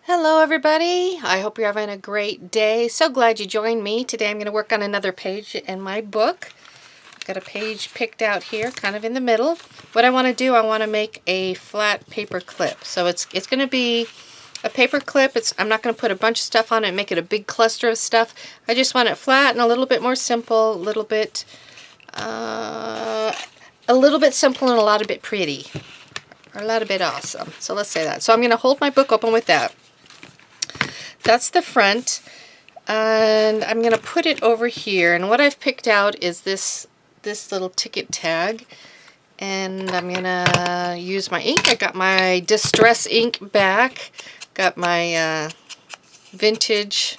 Hello everybody, I hope you're having a great day. So glad you joined me. Today I'm going to work on another page in my book. I've got a page picked out here, kind of in the middle. What I want to do, I want to make a flat paper clip. So it's going to be a paper clip. I'm not going to put a bunch of stuff on it and make it a big cluster of stuff. I just want it flat and a little bit more simple, a little bit simple and a lot of bit pretty. Or a lot of bit awesome. So let's say that. So I'm going to hold my book open with that. That's the front, and I'm going to put it over here, and what I've picked out is this little ticket tag, and I'm going to use my ink. I got my Distress ink back, got my vintage,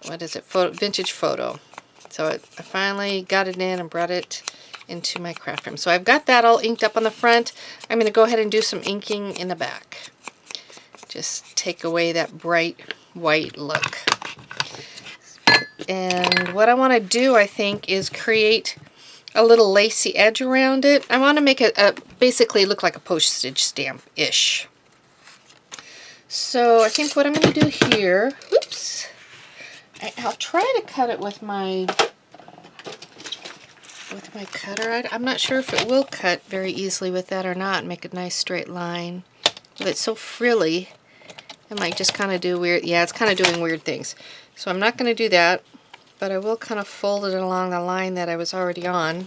vintage photo. So I finally got it in and brought it into my craft room. So I've got that all inked up on the front. I'm going to go ahead and do some inking in the back. Just take away that bright white look. And what I want to do, I think, is create a little lacy edge around it. I want to make it basically look like a postage stamp-ish. So I think what I'm going to do here, oops, I'll try to cut it with my cutter. I'm not sure if it will cut very easily with that or not, make a nice straight line. But it's so frilly. It might just kind of do weird, yeah, it's kind of doing weird things. So I'm not going to do that, but I will kind of fold it along the line that I was already on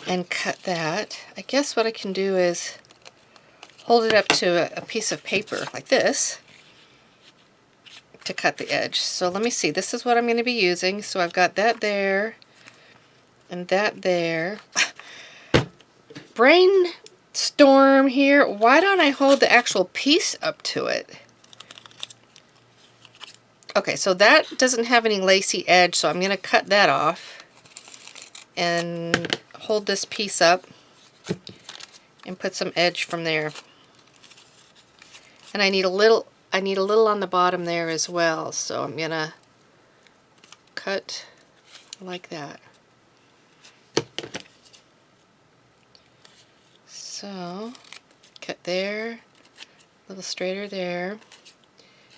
and cut that. I guess what I can do is hold it up to a piece of paper like this to cut the edge. So let me see, this is what I'm going to be using. So I've got that there and that there. Brainstorm here, why don't I hold the actual piece up to it? Okay, so that doesn't have any lacy edge, so I'm going to cut that off and hold this piece up and put some edge from there. And I need a little on the bottom there as well, so I'm going to cut like that. So, cut there, a little straighter there,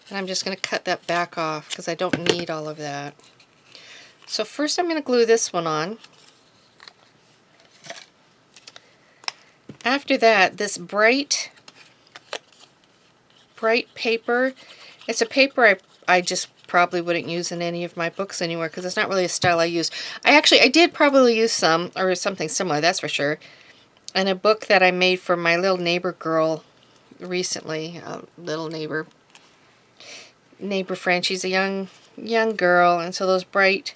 and I'm just going to cut that back off because I don't need all of that. So first I'm going to glue this one on. After that, this bright paper, it's a paper I just probably wouldn't use in any of my books anywhere because it's not really a style I use. I did probably use some, or something similar, that's for sure, in a book that I made for my little neighbor girl recently, little neighbor friend. She's a young girl, and so those bright,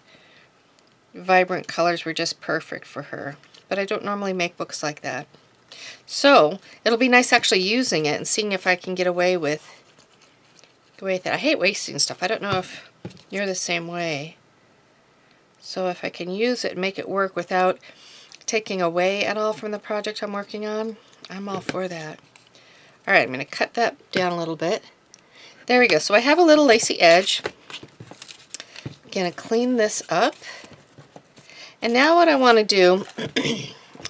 vibrant colors were just perfect for her. But I don't normally make books like that. So it'll be nice actually using it and seeing if I can get away with it. I hate wasting stuff. I don't know if you're the same way. So if I can use it and make it work without taking away at all from the project I'm working on, I'm all for that. Alright, I'm going to cut that down a little bit. There we go. So I have a little lacy edge. I'm going to clean this up. And now what I want to do,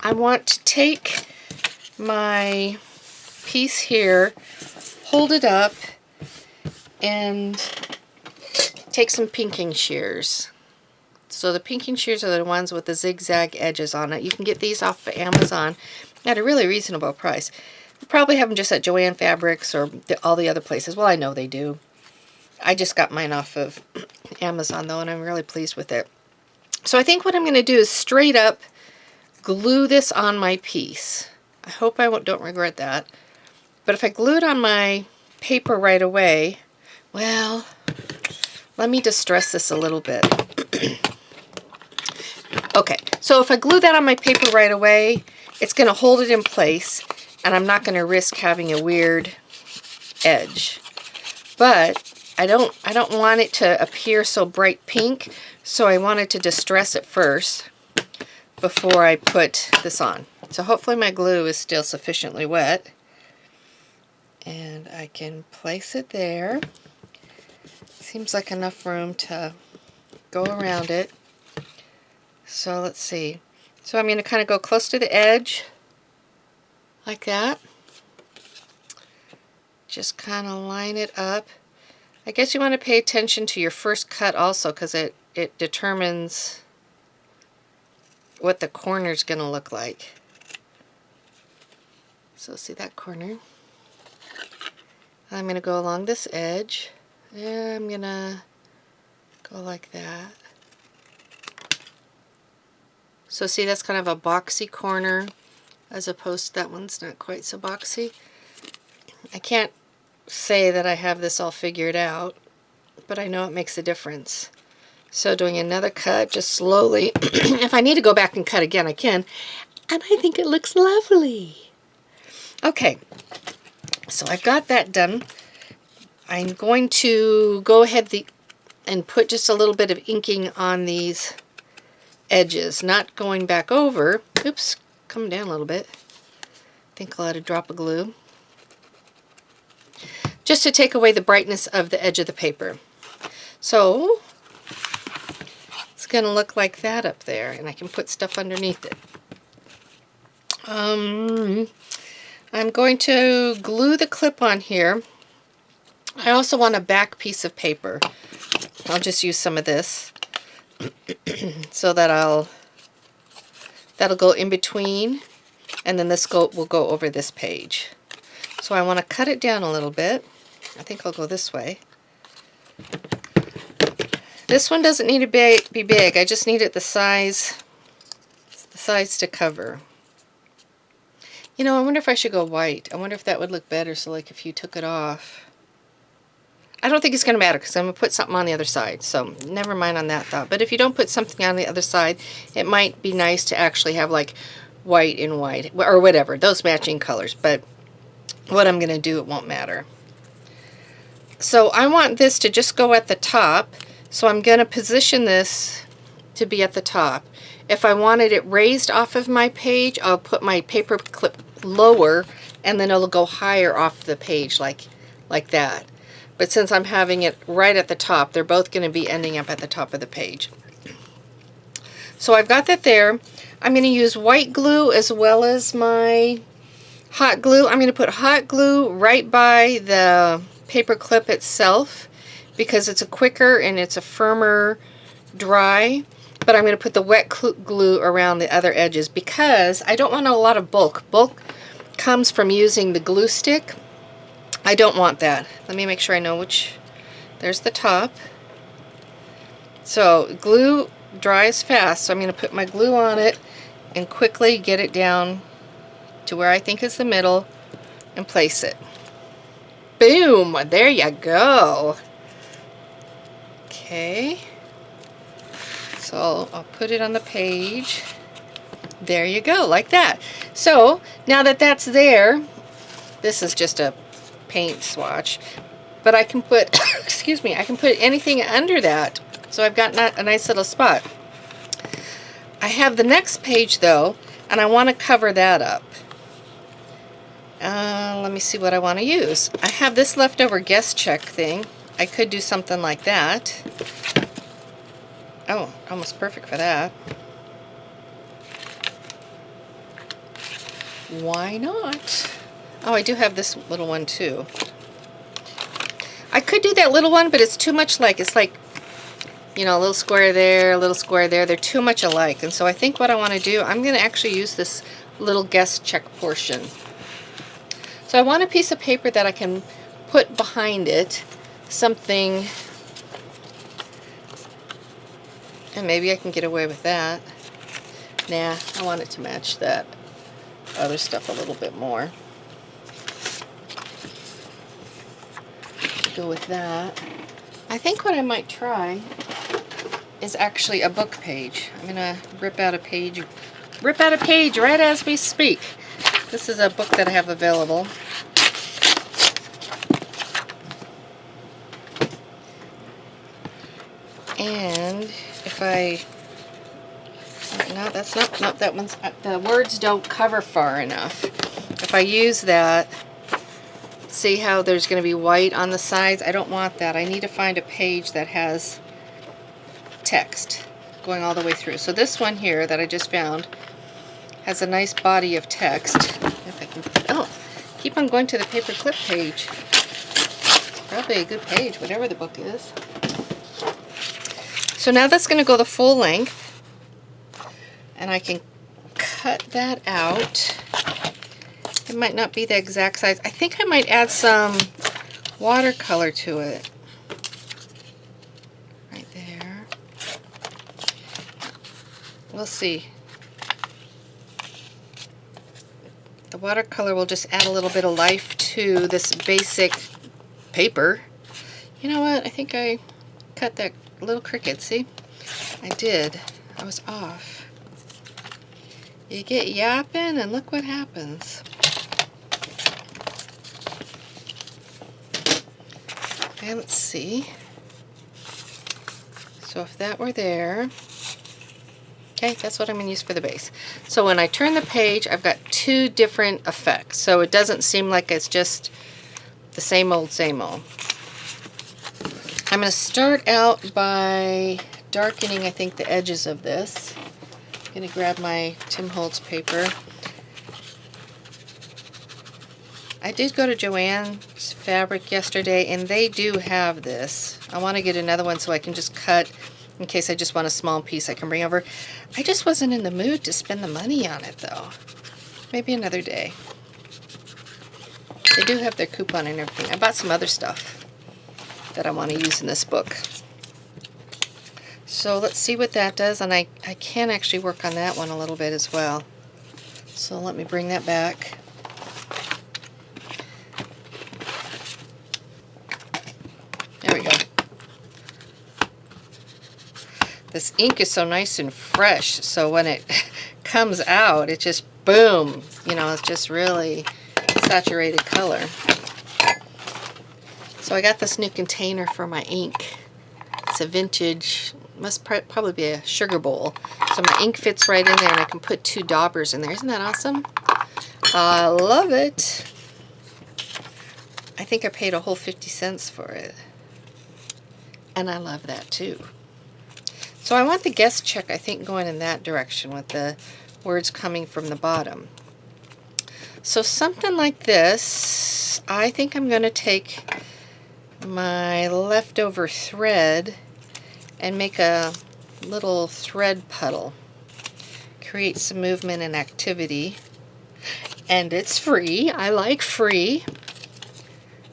I want to take my piece here, hold it up, and take some pinking shears. So the pinking shears are the ones with the zigzag edges on it. You can get these off of Amazon at a really reasonable price. You probably have them just at Joann Fabrics or all the other places. Well, I know they do. I just got mine off of Amazon though, and I'm really pleased with it. So I think what I'm going to do is straight up glue this on my piece. I hope I don't regret that. But if I glue it on my paper right away, well, let me distress this a little bit. Okay, so if I glue that on my paper right away, it's going to hold it in place, and I'm not going to risk having a weird edge. But I don't want it to appear so bright pink, so I wanted to distress it first before I put this on. So hopefully my glue is still sufficiently wet, and I can place it there. Seems like enough room to go around it. So let's see. So I'm going to kind of go close to the edge like that. just kind of line it up. I guess you want to pay attention to your first cut also, because it determines what the corner's going to look like. So see that corner? I'm going to go along this edge, and I'm going to go like that. So see, that's kind of a boxy corner, as opposed to that one's not quite so boxy. I can't say that I have this all figured out, but I know it makes a difference. So doing another cut, just slowly. If I need to go back and cut again, I can. And I think it looks lovely. Okay, so I've got that done. I'm going to go ahead and put just a little bit of inking on these edges, not going back over. Oops, come down a little bit. I think I'll add a drop of glue, just to take away the brightness of the edge of the paper. So it's going to look like that up there, and I can put stuff underneath it. I'm going to glue the clip on here. I also want a back piece of paper. I'll just use some of this so that that'll go in between, and then this will go over this page. So I want to cut it down a little bit. I think I'll go this way. This one doesn't need to be big. I just need it the size to cover. You know, I wonder if I should go white. I wonder if that would look better, so like if you took it off. I don't think it's going to matter because I'm going to put something on the other side, so never mind on that thought. But if you don't put something on the other side, it might be nice to actually have like white and white, or whatever, those matching colors. But what I'm going to do, it won't matter. So I want this to just go at the top, so I'm going to position this to be at the top. If I wanted it raised off of my page, I'll put my paper clip lower, and then it'll go higher off the page like that. But since I'm having it right at the top, they're both going to be ending up at the top of the page. So I've got that there. I'm going to use white glue as well as my hot glue. I'm going to put hot glue right by the paper clip itself because it's a quicker and it's a firmer dry. But I'm going to put the wet glue around the other edges because I don't want a lot of bulk. Bulk comes from using the glue stick. I don't want that. Let me make sure I know which. There's the top. So glue dries fast, so I'm going to put my glue on it and quickly get it down to where I think is the middle and place it. Boom! There you go. Okay. So I'll put it on the page. There you go, like that. So now that that's there, this is just a paint swatch, but I can put excuse me, I can put anything under that, so I've got a nice little spot. I have the next page though, and I want to cover that up. Let me see what I want to use. I have this leftover guest check thing. I could do something like that. Oh, almost perfect for that. Why not? Oh, I do have this little one too. I could do that little one, but it's too much like, it's like, you know, a little square there, a little square there. They're too much alike. And so I think what I want to do, I'm going to actually use this little guest check portion. So I want a piece of paper that I can put behind it, something, and maybe I can get away with that. Nah, I want it to match that other stuff a little bit more. Go with that. I think what I might try is actually a book page. I'm gonna rip out a page right as we speak. This is a book that I have available. And if I, no, that's not, no, that one's, the words don't cover far enough. If I use that, see how there's going to be white on the sides? I don't want that. I need to find a page that has text going all the way through. So this one here that I just found has a nice body of text. If I can, oh, keep on going to the paper clip page. Probably a good page, whatever the book is. So now that's going to go the full length, and I can cut that out. It might not be the exact size. I think I might add some watercolor to it. Right there. We'll see. The watercolor will just add a little bit of life to this basic paper. You know what? I think I cut that little cricket. See? I did. I was off. You get yapping and look what happens. Okay, let's see. So if that were there, okay, that's what I'm going to use for the base. So when I turn the page, I've got two different effects. So it doesn't seem like it's just the same old, same old. I'm going to start out by darkening, I think, the edges of this. I'm going to grab my Tim Holtz paper. I did go to Joann's Fabric yesterday, and they do have this. I want to get another one so I can just cut in case I just want a small piece I can bring over. I just wasn't in the mood to spend the money on it, though. Maybe another day. They do have their coupon and everything. I bought some other stuff that I want to use in this book. So let's see what that does, and I can actually work on that one a little bit as well. So let me bring that back. There we go. This ink is so nice and fresh, so when it comes out, it just boom, you know, it's just really saturated color. So I got this new container for my ink. It's a vintage, must probably be a sugar bowl. So my ink fits right in there, and I can put 2 daubers in there. Isn't that awesome? I love it. I think I paid a whole 50 cents for it. And I love that too. So I want the guest check, I think, going in that direction with the words coming from the bottom. So something like this, I think I'm going to take my leftover thread and make a little thread puddle. Create some movement and activity. And it's free. I like free.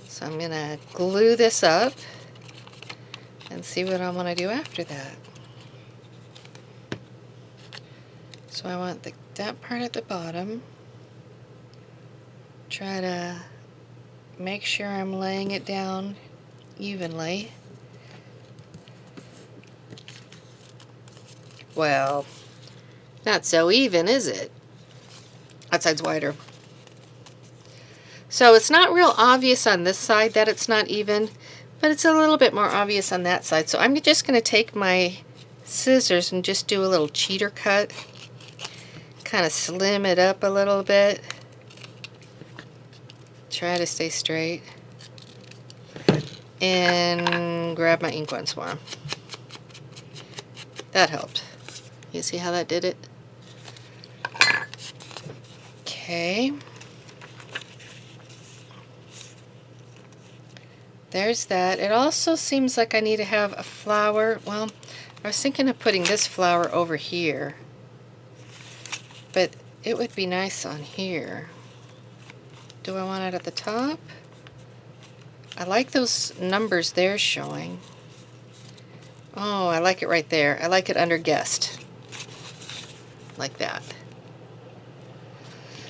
So I'm going to glue this up and see what I want to do after that. So I want that part at the bottom. Try to make sure I'm laying it down evenly. Well, not so even, is it? That side's wider. So it's not real obvious on this side that it's not even, but it's a little bit more obvious on that side. So I'm just going to take my scissors and just do a little cheater cut. Kind of slim it up a little bit. Try to stay straight. And grab my ink once more. That helped. You see how that did it? Okay. There's that. It also seems like I need to have a flower. Well, I was thinking of putting this flower over here. But it would be nice on here. Do I want it at the top? I like those numbers they're showing. Oh, I like it right there. I like it under guest. Like that.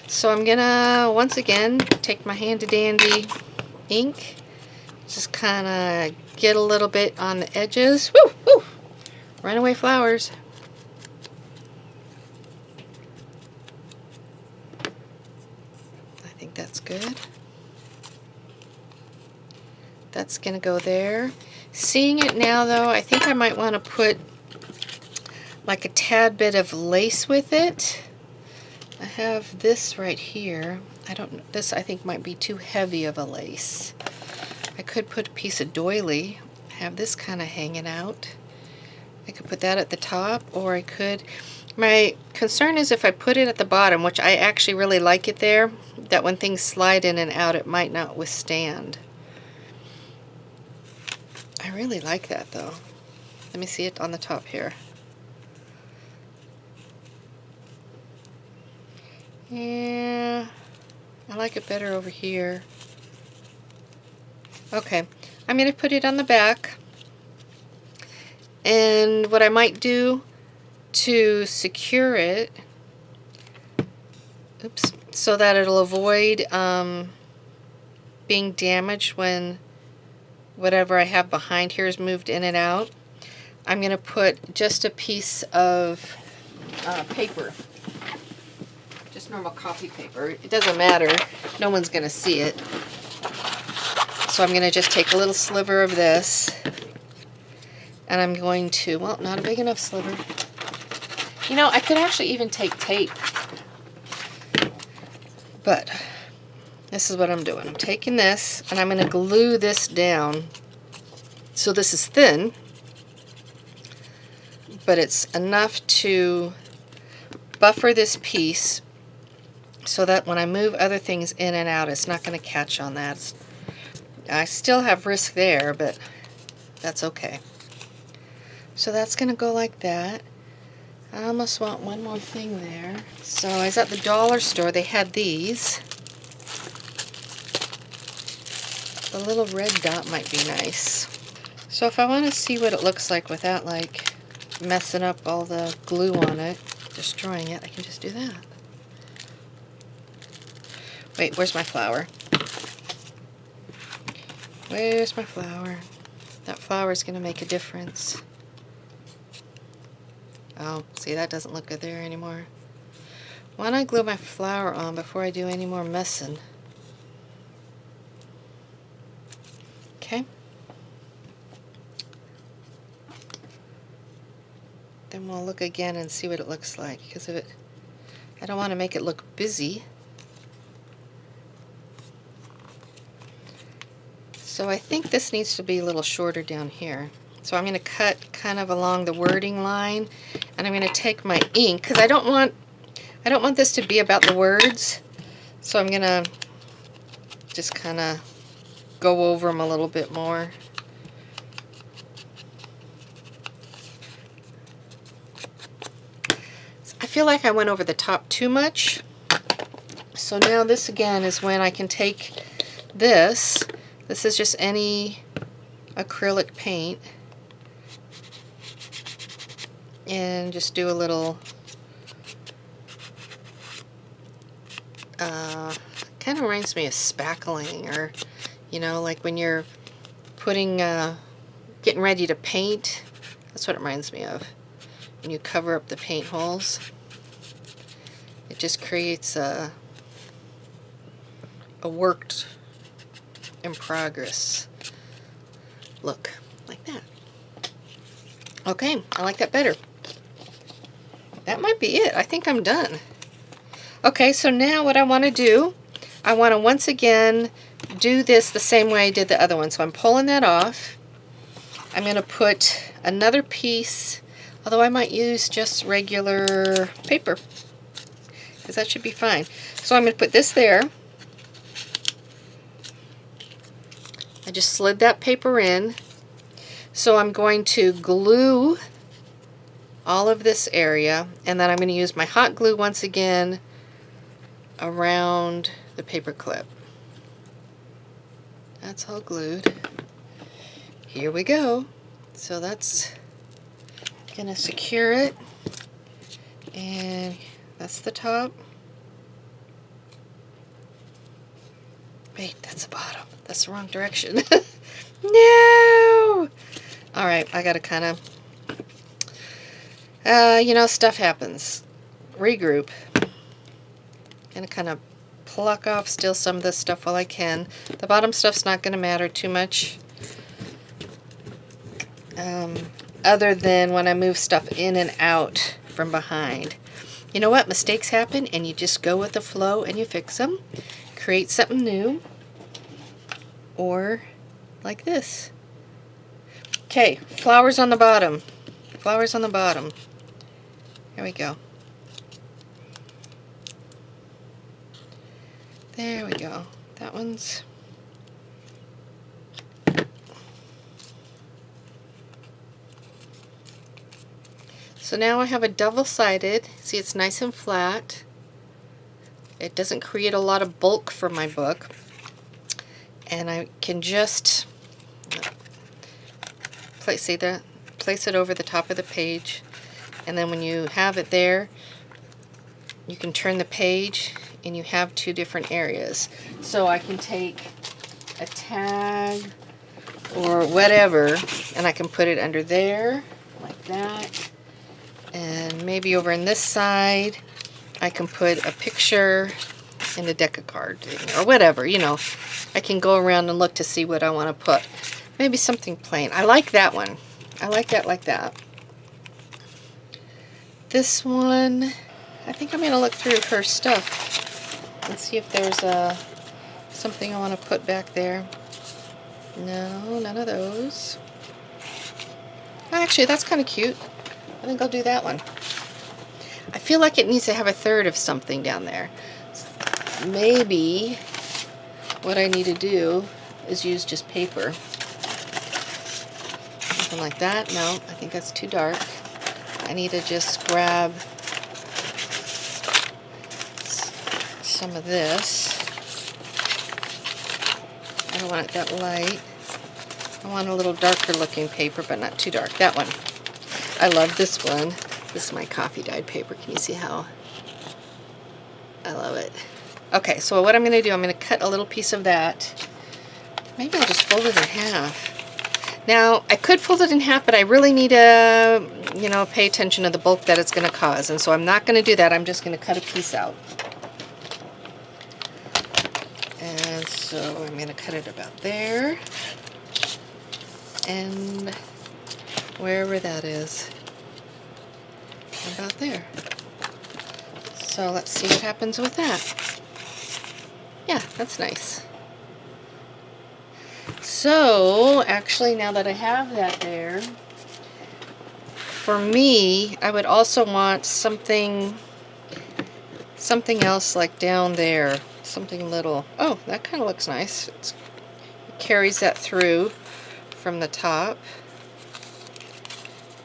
So I'm gonna, once again, take my handy dandy ink. Just kind of get a little bit on the edges. Woo! Woo! Runaway flowers. I think that's good. That's gonna go there. Seeing it now though, I think I might want to put like a tad bit of lace with it. I have this right here. This I think might be too heavy of a lace. I could put a piece of doily, have this kind of hanging out. I could put that at the top, or I could, my concern is if I put it at the bottom, which I actually really like it there, that when things slide in and out it might not withstand. I really like that though. Let me see it on the top here. Yeah, I like it better over here. Okay, I'm going to put it on the back. And what I might do to secure it, oops, so that it'll avoid being damaged when whatever I have behind here is moved in and out, I'm going to put just a piece of paper. Just normal copy paper. It doesn't matter. No one's going to see it. So I'm going to just take a little sliver of this. And I'm going to, well, not a big enough sliver. You know, I could actually even take tape. But this is what I'm doing. I'm taking this and I'm going to glue this down. So this is thin, but it's enough to buffer this piece so that when I move other things in and out, it's not going to catch on that. I still have risk there, but that's okay. So that's going to go like that. I almost want one more thing there. So I was at the dollar store. They had these. The little red dot might be nice. So if I want to see what it looks like without like messing up all the glue on it, destroying it, I can just do that. Wait, where's my flower? Where's my flower? That flower is going to make a difference. Oh, see, that doesn't look good there anymore. Why don't I glue my flower on before I do any more messing? Okay. Then we'll look again and see what it looks like, because if it, I don't want to make it look busy. So I think this needs to be a little shorter down here. So I'm going to cut kind of along the wording line, and I'm going to take my ink because I don't want this to be about the words. So I'm going to just kind of go over them a little bit more. I feel like I went over the top too much. So now this again is when I can take this. This is just any acrylic paint. And just do a little, kind of reminds me of spackling, or, you know, like when you're putting, getting ready to paint. That's what it reminds me of. When you cover up the paint holes, it just creates a worked in progress look, like that. Okay, I like that better. That might be it. I think I'm done. Okay, so now what I want to do, I want to once again do this the same way I did the other one. So I'm pulling that off. I'm going to put another piece, although I might use just regular paper, because that should be fine. So I'm going to put this there. I just slid that paper in. So I'm going to glue all of this area, and then I'm going to use my hot glue once again around the paper clip. That's all glued. Here we go. So that's going to secure it, and that's the top. Wait, that's the bottom. That's the wrong direction. No! Alright, I gotta kind of, you know, stuff happens. Regroup. Gonna kind of pluck off still some of this stuff while I can. The bottom stuff's not gonna matter too much. Other than when I move stuff in and out from behind. You know what? Mistakes happen, and you just go with the flow and you fix them. Create something new. Or like this. Okay, flowers on the bottom. Flowers on the bottom. Here we go. There we go. That one's... So now I have a double-sided. See, it's nice and flat. It doesn't create a lot of bulk for my book. And I can just place it over the top of the page. And then when you have it there, you can turn the page and you have two different areas. So I can take a tag or whatever and I can put it under there like that. And maybe over on this side I can put a picture in a deck of cards or whatever, you know. I can go around and look to see what I want to put. Maybe something plain. I like that one. I like that like that. This one, I think I'm going to look through her stuff and see if there's something I want to put back there. No, none of those. Actually, that's kind of cute. I think I'll do that one. I feel like it needs to have a third of something down there. Maybe what I need to do is use just paper. Something like that. No, I think that's too dark. I need to just grab some of this. I don't want it that light. I want a little darker looking paper, but not too dark. That one. I love this one. This is my coffee dyed paper. Can you see how I love it? Okay, so what I'm going to do, I'm going to cut a little piece of that. Maybe I'll just fold it in half. Now, I could fold it in half, but I really need to, you know, pay attention to the bulk that it's going to cause. And so I'm not going to do that. I'm just going to cut a piece out. And so I'm going to cut it about there. And wherever that is. About there. So let's see what happens with that. Yeah, that's nice. So, actually, now that I have that there, for me, I would also want something else like down there. Something little. Oh, that kind of looks nice. It carries that through from the top.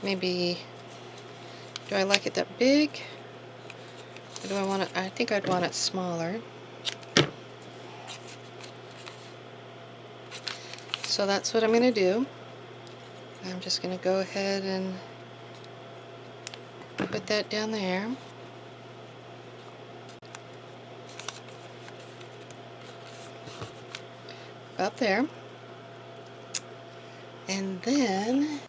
Maybe, do I like it that big? Or do I want it, I think I'd want it smaller. So that's what I'm going to do. I'm just going to go ahead and put that down there. About there. And then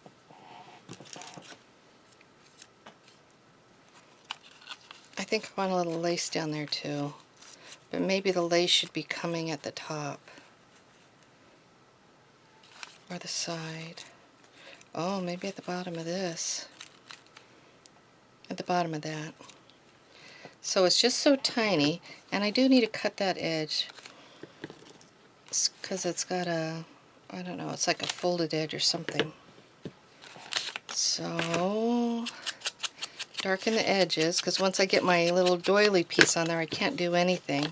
I think I want a little lace down there too. But maybe the lace should be coming at the top. Or the side. Oh, maybe at the bottom of this. At the bottom of that. So it's just so tiny, and I do need to cut that edge. Because it's got a, I don't know, it's like a folded edge or something. So, darken the edges, because once I get my little doily piece on there, I can't do anything.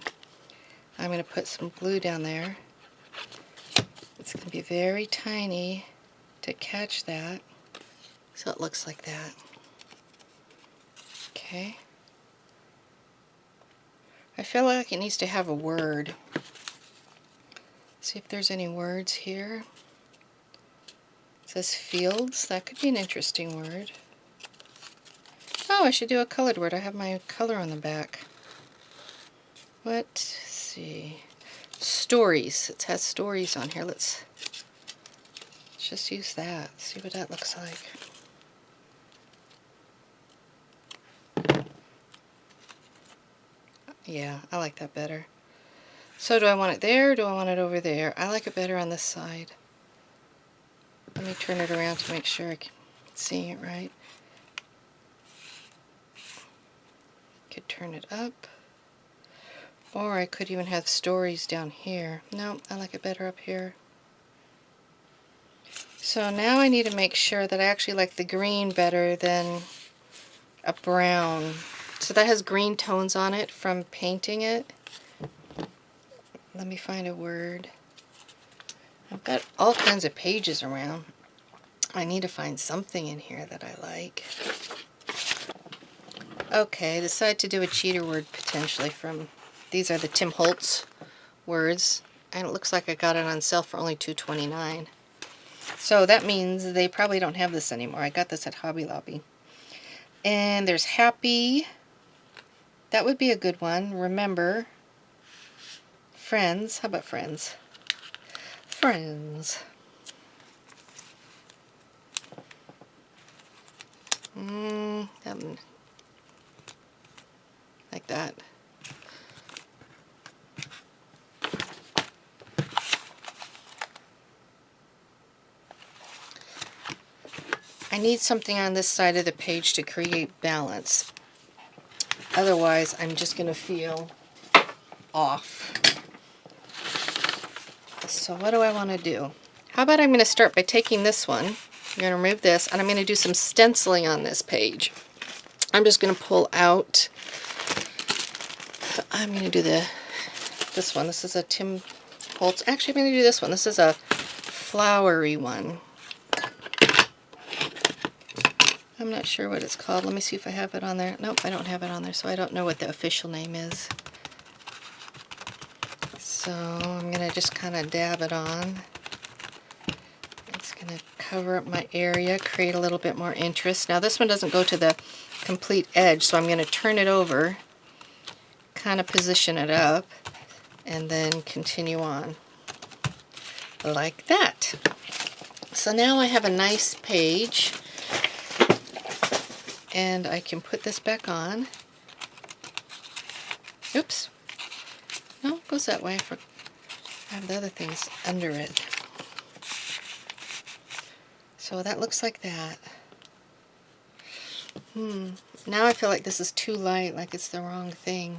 I'm going to put some glue down there. It's going to be very tiny to catch that. So it looks like that. Okay. I feel like it needs to have a word. See if there's any words here. It says fields. That could be an interesting word. Oh, I should do a colored word. I have my color on the back. Let's see. Stories. It has stories on here. Let's just use that. See what that looks like. Yeah, I like that better. So do I want it there or do I want it over there? I like it better on this side. Let me turn it around to make sure I can see it right. Could turn it up. Or I could even have stories down here. No, I like it better up here. So now I need to make sure that I actually like the green better than a brown. So that has green tones on it from painting it. Let me find a word. I've got all kinds of pages around. I need to find something in here that I like. Okay, I decided to do a cheater word potentially from, these are the Tim Holtz words, and it looks like I got it on sale for only $2.29. So that means they probably don't have this anymore. I got this at Hobby Lobby. And there's happy. That would be a good one. Remember. Friends. How about friends? Friends. Like that. I need something on this side of the page to create balance. Otherwise, I'm just going to feel off. So what do I want to do? How about I'm going to start by taking this one. I'm going to remove this, and I'm going to do some stenciling on this page. I'm just going to pull out. I'm going to do this one. This is a Tim Holtz. Actually, I'm going to do this one. This is a flowery one. I'm not sure what it's called. Let me see if I have it on there. Nope, I don't have it on there, so I don't know what the official name is. So I'm going to just kind of dab it on. It's going to cover up my area, create a little bit more interest. Now this one doesn't go to the complete edge, so I'm going to turn it over, kind of position it up, and then continue on like that. So now I have a nice page. And I can put this back on. Oops. No, it goes that way. I have the other things under it. So that looks like that. Now I feel like this is too light, like it's the wrong thing.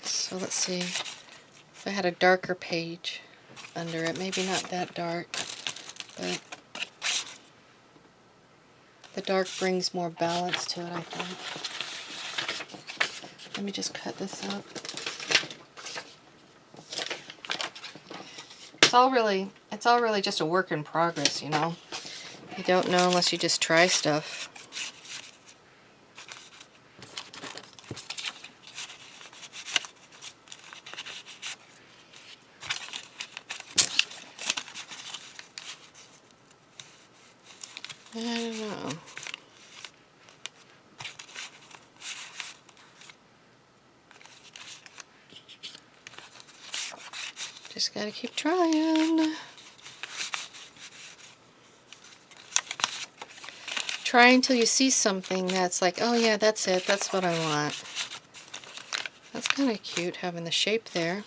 So let's see. If I had a darker page under it, maybe not that dark, but the dark brings more balance to it, I think. Let me just cut this up. It's all really just a work in progress, you know. You don't know unless you just try stuff. I don't know. Just gotta keep trying. Try until you see something that's like, oh yeah, that's it, that's what I want. That's kind of cute having the shape there.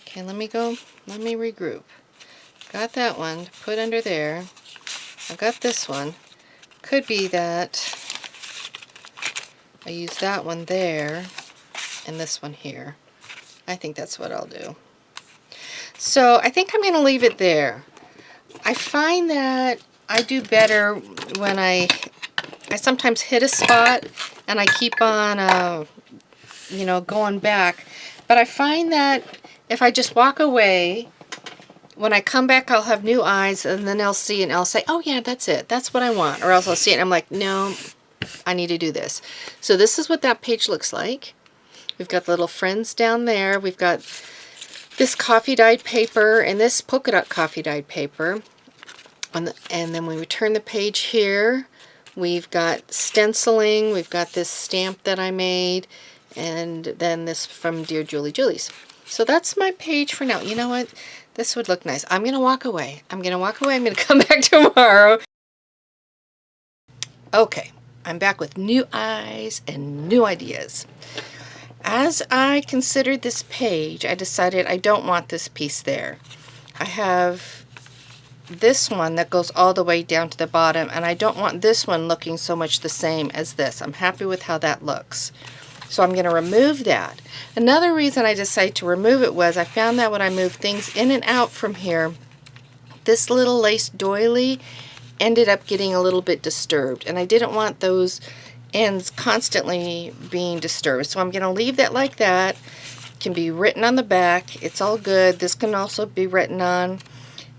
Okay, let me regroup. Got that one to put under there. I've got this one. Could be that I use that one there and this one here. I think that's what I'll do. So I think I'm going to leave it there. I find that I do better when I sometimes hit a spot and I keep on, you know, going back. But I find that if I just walk away, when I come back, I'll have new eyes, and then I'll see and I'll say, oh yeah, that's it. That's what I want. Or else I'll see it and I'm like, no, I need to do this. So this is what that page looks like. We've got the little friends down there. We've got this coffee dyed paper and this polka dot coffee dyed paper. And then when we turn the page here, we've got stenciling. We've got this stamp that I made. And then this from Dear Julie Julie's. So that's my page for now. You know what? This would look nice. I'm going to walk away. I'm going to come back tomorrow. Okay, I'm back with new eyes and new ideas. As I considered this page, I decided I don't want this piece there. I have this one that goes all the way down to the bottom, and I don't want this one looking so much the same as this. I'm happy with how that looks. So I'm going to remove that. Another reason I decided to remove it was I found that when I moved things in and out from here, this little lace doily ended up getting a little bit disturbed, and I didn't want those ends constantly being disturbed. So I'm going to leave that like that. It can be written on the back. It's all good. This can also be written on.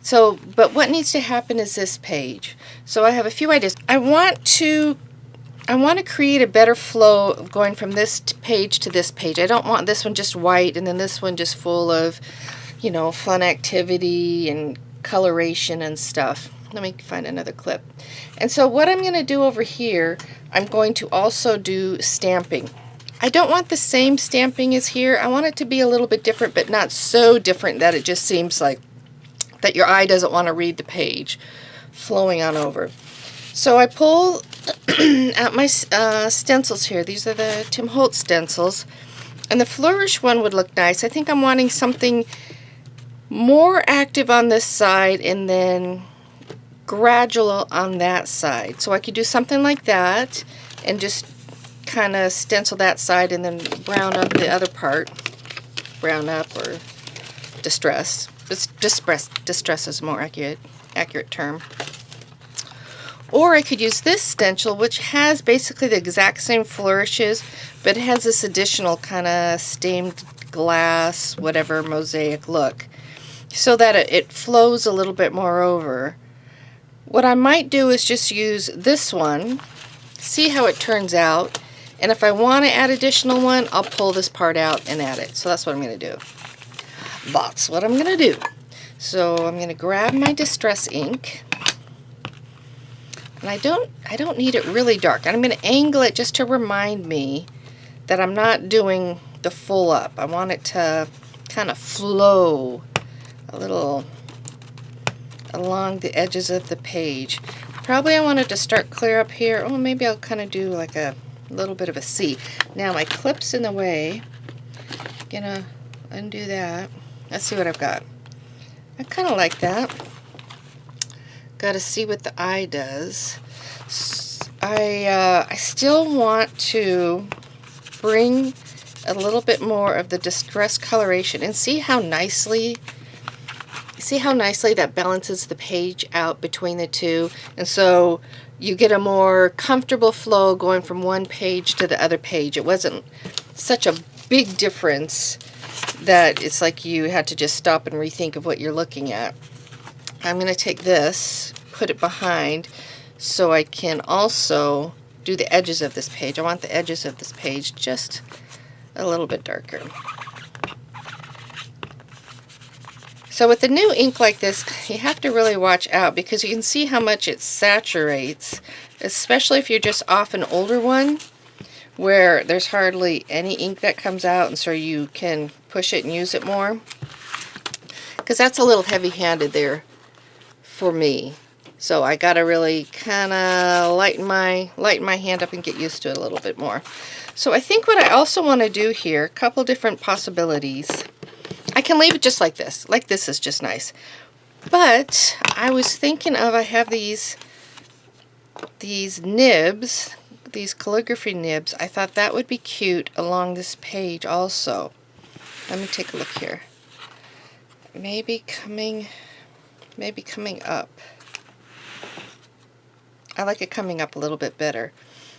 So, but what needs to happen is this page. So I have a few ideas. I want to create a better flow of going from this page to this page. I don't want this one just white and then this one just full of, you know, fun activity and coloration and stuff. Let me find another clip. And so what I'm going to do over here, I'm going to also do stamping. I don't want the same stamping as here. I want it to be a little bit different, but not so different that it just seems like that your eye doesn't want to read the page flowing on over. So I pull out my stencils here. These are the Tim Holtz stencils. And the Flourish one would look nice. I think I'm wanting something more active on this side and then gradual on that side. So I could do something like that and just kind of stencil that side and then brown up the other part. Brown up or distress. Distress is a more accurate term. Or I could use this stencil, which has basically the exact same flourishes, but it has this additional kind of stained glass, whatever, mosaic look, so that it flows a little bit more over. What I might do is just use this one, see how it turns out, and if I want to add additional one, I'll pull this part out and add it. So that's what I'm going to do. That's what I'm going to do. So I'm going to grab my Distress ink. And I don't need it really dark. And I'm going to angle it just to remind me that I'm not doing the full up. I want it to kind of flow a little along the edges of the page. Probably I wanted to start clear up here. Oh, maybe I'll kind of do like a little bit of a C. Now my clip's in the way. Gonna undo that. Let's see what I've got. I kind of like that. Got to see what the eye does. I still want to bring a little bit more of the distress coloration and see how nicely that balances the page out between the two, and so you get a more comfortable flow going from one page to the other page. It wasn't such a big difference that it's like you had to just stop and rethink of what you're looking at. I'm going to take this, put it behind, so I can also do the edges of this page. I want the edges of this page just a little bit darker. So with the new ink like this, you have to really watch out because you can see how much it saturates, especially if you're just off an older one where there's hardly any ink that comes out, and so you can push it and use it more. Because that's a little heavy-handed there for me. So I gotta really kind of lighten my hand up and get used to it a little bit more. So I think what I also want to do here, a couple different possibilities. I can leave it just like this. Like this is just nice. But I was thinking of, I have these nibs, these calligraphy nibs. I thought that would be cute along this page also. Let me take a look here. Maybe coming up. I like it coming up a little bit better.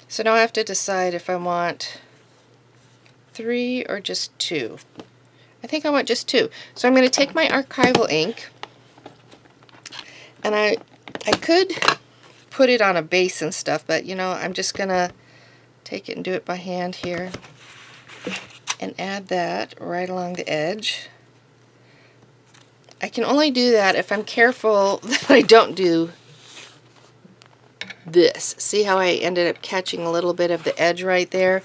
So now I have to decide if I want 3 or just 2. I think I want just 2. So I'm going to take my archival ink, and I could put it on a base and stuff, but you know, I'm just going to take it and do it by hand here and add that right along the edge. I can only do that if I'm careful that I don't do this. See how I ended up catching a little bit of the edge right there?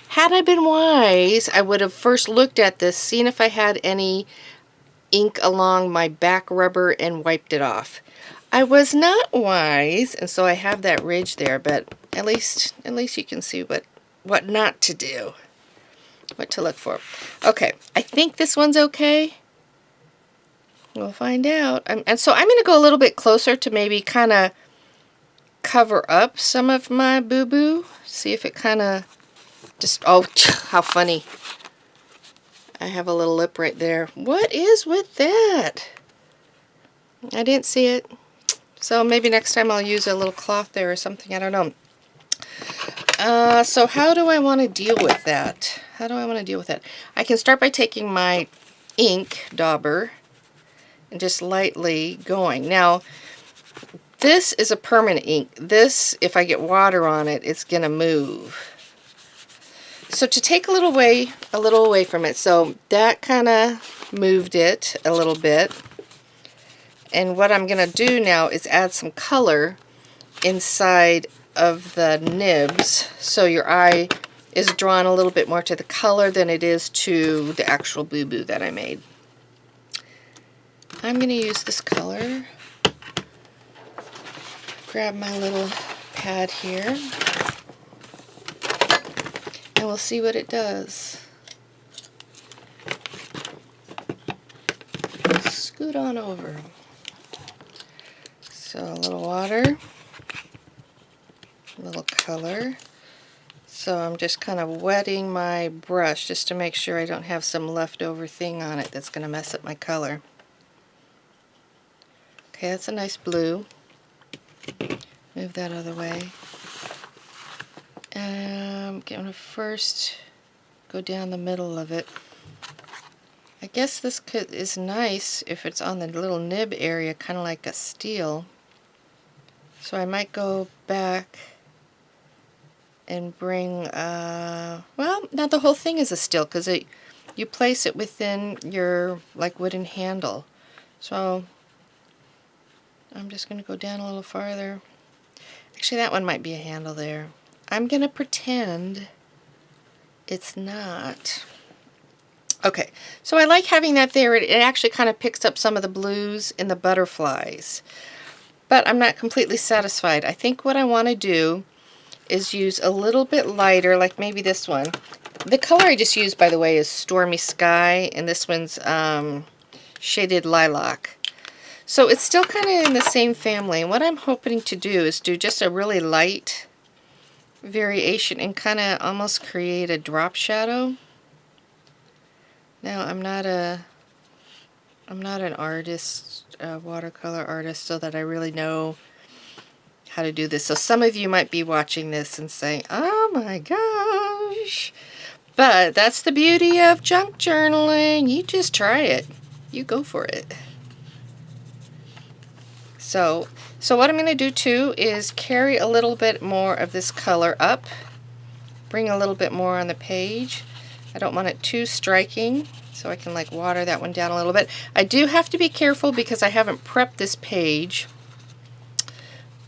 Had I been wise, I would have first looked at this, seen if I had any ink along my back rubber and wiped it off. I was not wise, and so I have that ridge there, but at least you can see what not to do, what to look for. Okay, I think this one's okay. We'll find out. And so I'm going to go a little bit closer to maybe kind of cover up some of my boo-boo. See if it kind of just, oh, how funny. I have a little lip right there. What is with that? I didn't see it. So maybe next time I'll use a little cloth there or something. I don't know. So how do I want to deal with that? How do I want to deal with that? I can start by taking my ink dauber and just lightly going. Now, this is a permanent ink. This, if I get water on it, it's going to move. So to take a little away from it, so that kind of moved it a little bit. And what I'm going to do now is add some color inside of the nibs, so your eye is drawn a little bit more to the color than it is to the actual boo-boo that I made. I'm going to use this color. Grab my little pad here, and we'll see what it does. Scoot on over. So a little water, a little color. So I'm just kind of wetting my brush just to make sure I don't have some leftover thing on it that's going to mess up my color. Okay, that's a nice blue. Move that out of the way. I'm going to first go down the middle of it. I guess this is nice if it's on the little nib area, kind of like a steel. So I might go back and bring, well, now the whole thing is a steel because you place it within your like wooden handle. So I'm just going to go down a little farther. Actually, that one might be a handle there. I'm going to pretend it's not. Okay, so I like having that there. It actually kind of picks up some of the blues in the butterflies. But I'm not completely satisfied. I think what I want to do is use a little bit lighter, like maybe this one. The color I just used, by the way, is Stormy Sky, and this one's Shaded Lilac. So it's still kind of in the same family, and what I'm hoping to do is do just a really light variation and kind of almost create a drop shadow. Now, I'm not an artist, a watercolor artist, so that I really know how to do this. So some of you might be watching this and saying, oh my gosh. But that's the beauty of junk journaling. You just try it. You go for it. So what I'm going to do too is carry a little bit more of this color up. Bring a little bit more on the page. I don't want it too striking, so I can like water that one down a little bit. I do have to be careful because I haven't prepped this page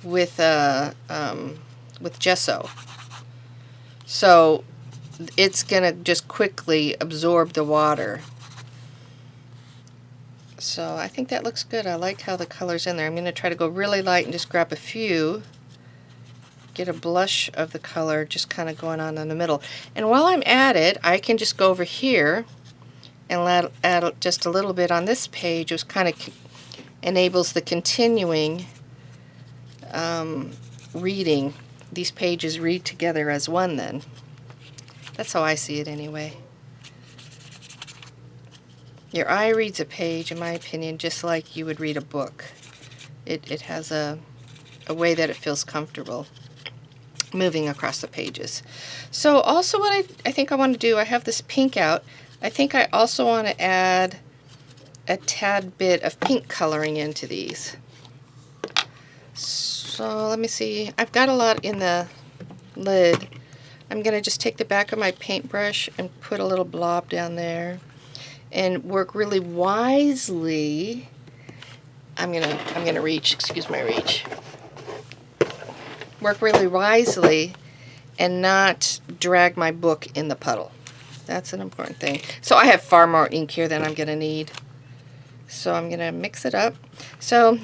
with gesso. So it's gonna just quickly absorb the water. So I think that looks good. I like how the color's in there. I'm going to try to go really light and just grab a few. Get a blush of the color just kind of going on in the middle. And while I'm at it, I can just go over here and add just a little bit on this page, which kind of enables the continuing reading. These pages read together as one then. That's how I see it anyway. Your eye reads a page, in my opinion, just like you would read a book. It has a way that it feels comfortable moving across the pages. So also what I think I want to do, I have this pink out. I think I also want to add a tad bit of pink coloring into these. So let me see. I've got a lot in the lid. I'm going to just take the back of my paintbrush and put a little blob down there. And work really wisely. I'm gonna reach, excuse my reach. Work really wisely and not drag my book in the puddle. That's an important thing. So I have far more ink here than I'm gonna need. So I'm gonna mix it up. So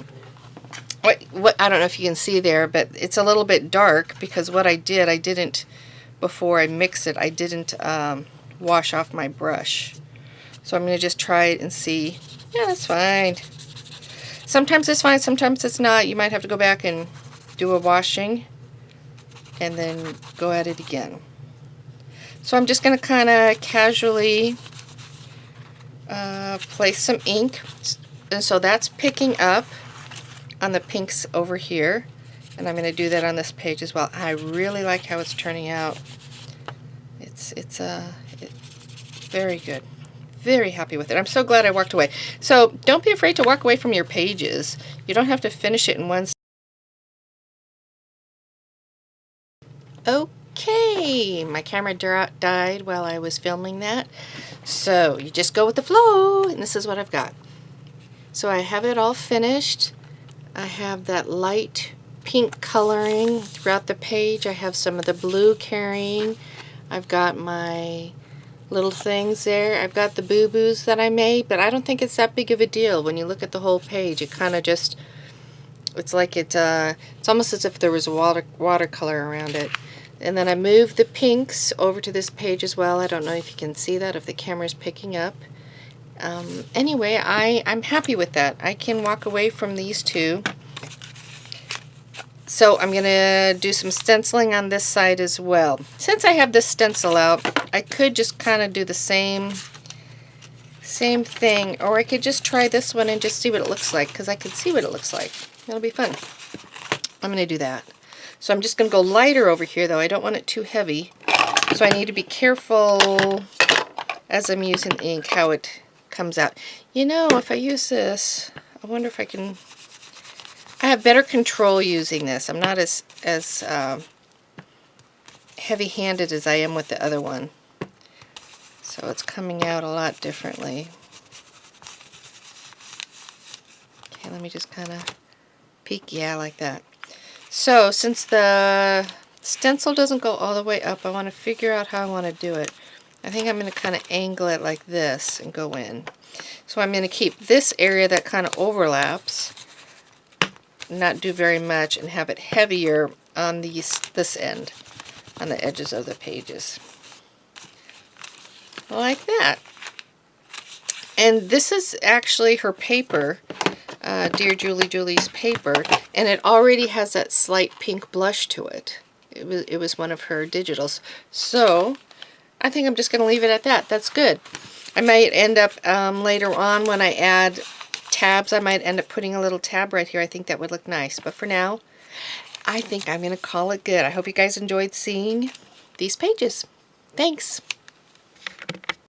what I don't know if you can see there, but it's a little bit dark because what I didn't before I mix it, I didn't wash off my brush. So I'm going to just try it and see. Yeah, that's fine. Sometimes it's fine, sometimes it's not. You might have to go back and do a washing and then go at it again. So I'm just going to kind of casually place some ink. And so that's picking up on the pinks over here. And I'm going to do that on this page as well. I really like how it's turning out. It's very good. very happy with it. I'm so glad I walked away. So don't be afraid to walk away from your pages. You don't have to finish it in one. Okay, my camera died while I was filming that. So you just go with the flow, and this is what I've got. So I have it all finished. I have that light pink coloring throughout the page. I have some of the blue carrying. I've got my little things there. I've got the boo-boos that I made, but I don't think it's that big of a deal. When you look at the whole page, it kind of just, it's like it's almost as if there was watercolor around it. And then I moved the pinks over to this page as well. I don't know if you can see that, if the camera's picking up. Anyway, I'm happy with that. I can walk away from these two. So I'm going to do some stenciling on this side as well. Since I have this stencil out, I could just kind of do the same thing, or I could just try this one and just see what it looks like, because I can see what it looks like. It'll be fun. I'm going to do that. So I'm just going to go lighter over here, though. I don't want it too heavy. So I need to be careful as I'm using ink how it comes out. You know, if I use this, I wonder if I can... I have better control using this. I'm not as heavy-handed as I am with the other one. So it's coming out a lot differently. Okay, let me just kind of peek. Yeah, like that. So since the stencil doesn't go all the way up, I want to figure out how I want to do it. I think I'm going to kind of angle it like this and go in. So I'm going to keep this area that kind of overlaps, not do very much, and have it heavier on this end, on the edges of the pages. Like that. And this is actually her paper, Dear Julie Julie's paper, and it already has that slight pink blush to it. It was one of her digitals. So I think I'm just going to leave it at that. That's good. I might end up later on when I add tabs, I might end up putting a little tab right here. I think that would look nice. But for now, I think I'm going to call it good. I hope you guys enjoyed seeing these pages. Thanks.